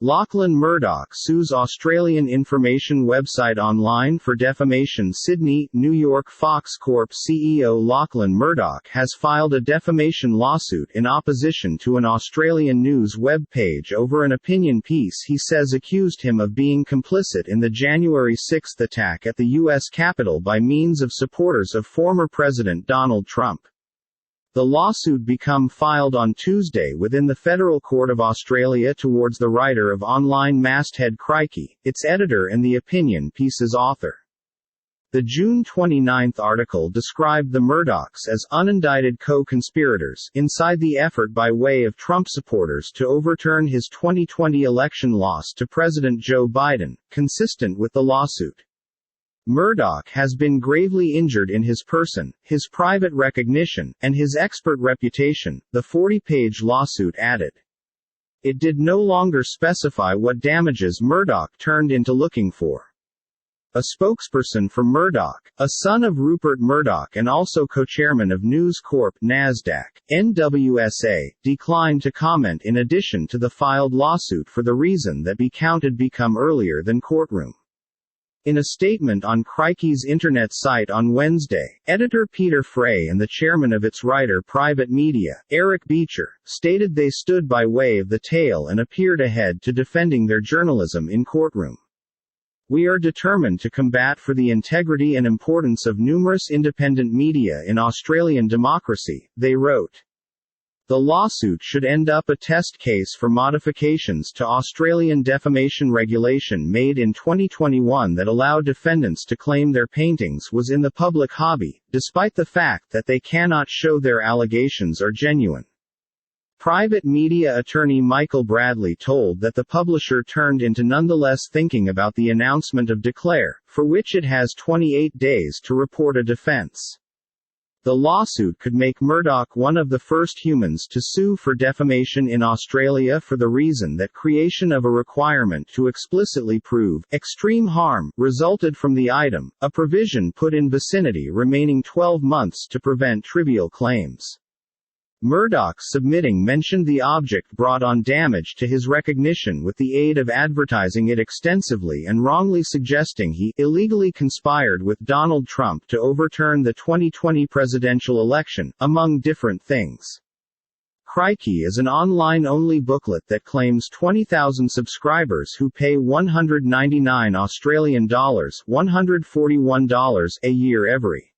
Lachlan Murdoch sues Australian information website online for defamation. Sydney, New York. Fox Corp CEO Lachlan Murdoch has filed a defamation lawsuit in opposition to an Australian news web page over an opinion piece he says accused him of being complicit in the January 6 attack at the U.S. Capitol by means of supporters of former President Donald Trump. The lawsuit became filed on Tuesday within the Federal Court of Australia towards the writer of online Masthead Crikey, its editor and the opinion piece's author. The June 29 article described the Murdochs as unindicted co-conspirators inside the effort by way of Trump supporters to overturn his 2020 election loss to President Joe Biden, consistent with the lawsuit. Murdoch has been gravely injured in his person, his private recognition, and his expert reputation, the 40-page lawsuit added. It did no longer specify what damages Murdoch turned into looking for. A spokesperson for Murdoch, a son of Rupert Murdoch and also co-chairman of News Corp NASDAQ, NWSA, declined to comment in addition to the filed lawsuit for the reason that become earlier than courtroom. In a statement on Crikey's internet site on Wednesday, editor Peter Frey and the chairman of its writer Private Media, Eric Beecher, stated they stood by way of the tale and appeared ahead to defending their journalism in courtroom. We are determined to combat for the integrity and importance of numerous independent media in Australian democracy, they wrote. The lawsuit should end up a test case for modifications to Australian defamation regulation made in 2021 that allow defendants to claim their paintings was in the public hobby, despite the fact that they cannot show their allegations are genuine. Private Media attorney Michael Bradley told that the publisher turned into nonetheless thinking about the announcement of Declare, for which it has 28 days to report a defense. The lawsuit could make Murdoch one of the first humans to sue for defamation in Australia for the reason that creation of a requirement to explicitly prove extreme harm resulted from the item, a provision put in vicinity remaining 12 months to prevent trivial claims. Murdoch submitting mentioned the object brought on damage to his recognition with the aid of advertising it extensively and wrongly suggesting he illegally conspired with Donald Trump to overturn the 2020 presidential election, among different things. Crikey is an online-only booklet that claims 20,000 subscribers who pay $199 Australian dollars, $141 a year every.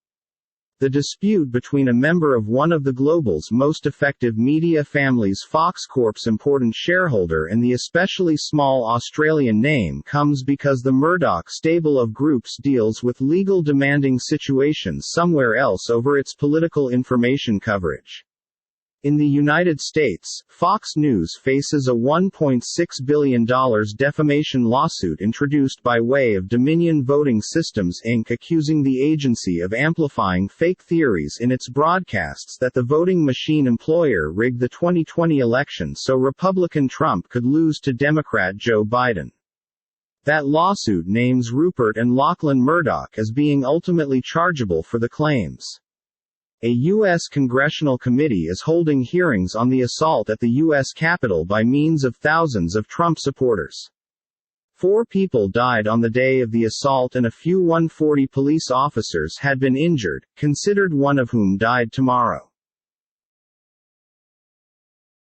The dispute between a member of one of the global's most effective media families, Fox Corp's important shareholder, and the especially small Australian name comes because the Murdoch stable of groups deals with legal demanding situations somewhere else over its political information coverage. In the United States, Fox News faces a $1.6 billion defamation lawsuit introduced by way of Dominion Voting Systems Inc. accusing the agency of amplifying fake theories in its broadcasts that the voting machine employer rigged the 2020 election so Republican Trump could lose to Democrat Joe Biden. That lawsuit names Rupert and Lachlan Murdoch as being ultimately chargeable for the claims. A U.S. congressional committee is holding hearings on the assault at the U.S. Capitol by means of thousands of Trump supporters. 4 people died on the day of the assault and a few 140 police officers had been injured, considered one of whom died tomorrow.